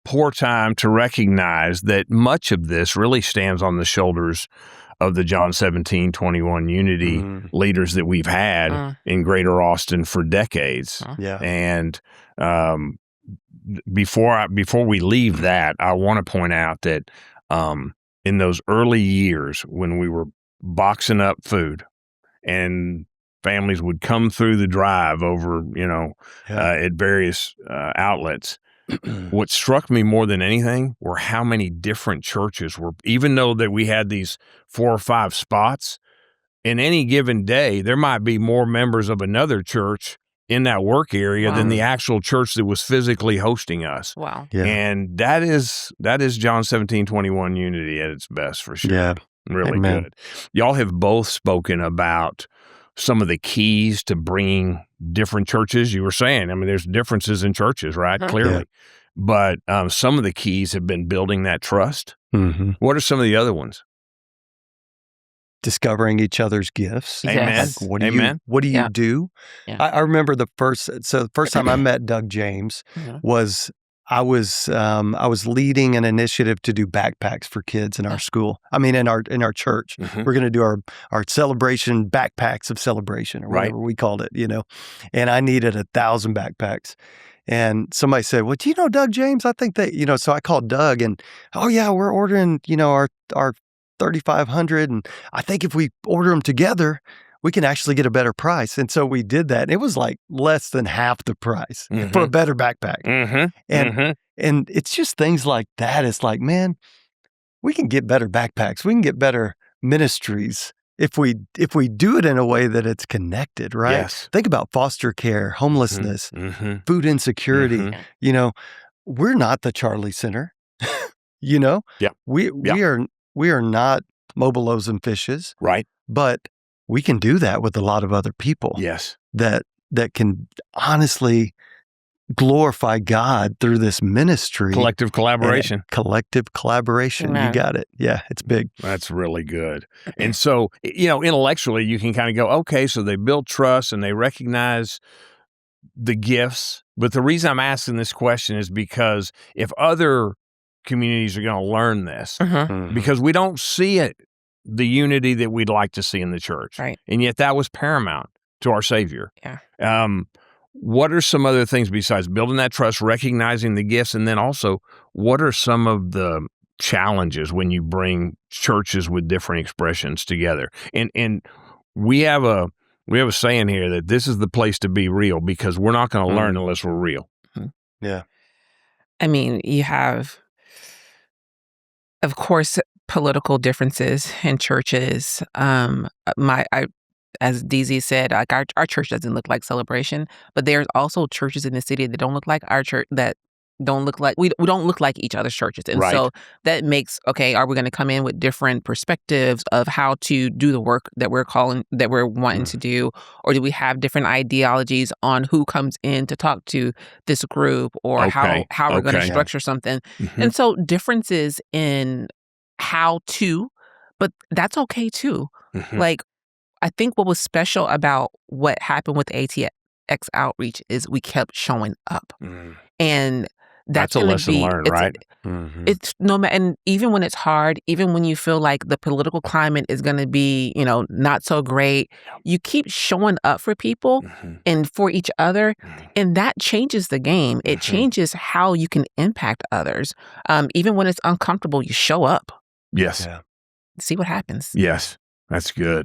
poor time to recognize that much of this really stands on the shoulders of the John 17:21 unity leaders that we've had in Greater Austin for decades. Yeah. And before we leave that, I want to point out that in those early years when we were boxing up food and families would come through the drive over, at various outlets, what struck me more than anything were how many different churches were, even though that we had these 4 or 5 spots, in any given day, there might be more members of another church in that work area than the actual church that was physically hosting us. Wow. Yeah. And that is John 17:21 unity at its best for sure. Yeah. Really Amen. good. Y'all have both spoken about some of the keys to bringing different churches. You were saying, I mean, there's differences in churches, right? Clearly. Yeah. But some of the keys have been building that trust. Mm-hmm. What are some of the other ones? Discovering each other's gifts. Yes. Like, what do you Yeah. do? Yeah. I remember the first time I met Doug James was I was leading an initiative to do backpacks for kids in our school. I mean, in our church. We're going to do our celebration backpacks of celebration or whatever we called it, and I needed 1,000 backpacks. And somebody said, well, do you know Doug James? I think that, so I called Doug and, oh yeah, we're ordering, our 3,500. And I think if we order them together, we can actually get a better price. And so we did that. It was like less than half the price for a better backpack. And it's just things like that. It's like, man, we can get better backpacks. We can get better ministries if we do it in a way that it's connected, right? Yes. Think about foster care, homelessness, food insecurity. We're not the Charlie Center. Yeah. We are not Mobile O's and Fishes. Right. But we can do that with a lot of other people. Yes. That can honestly glorify God through this ministry. Collective collaboration. Amen. You got it. Yeah, it's big. That's really good. And so, intellectually, you can kind of go, okay, so they build trust and they recognize the gifts. But the reason I'm asking this question is because if other communities are going to learn this, because we don't see it, the unity that we'd like to see in the church. Right. And yet that was paramount to our Savior. Yeah. What are some other things besides building that trust, recognizing the gifts, and then also what are some of the challenges when you bring churches with different expressions together? And we have a saying here that this is the place to be real because we're not going to learn unless we're real. Yeah. I mean, you have, of course, political differences in churches. As DZ said, like our church doesn't look like Celebration, but there's also churches in the city that don't look like our church, that don't look like, we don't look like each other's churches. And so that makes, okay, are we going to come in with different perspectives of how to do the work that we're wanting to do? Or do we have different ideologies on who comes in to talk to this group or how we're going to structure something? And so differences in how to, but that's okay too. Like, I think what was special about what happened with ATX Outreach is we kept showing up. And that's a lesson learned, right? It's no matter, and even when it's hard, even when you feel like the political climate is going to be, not so great, you keep showing up for people and for each other, and that changes the game. It changes how you can impact others. Even when it's uncomfortable, you show up. Yes. Yeah. See what happens. Yes. That's good.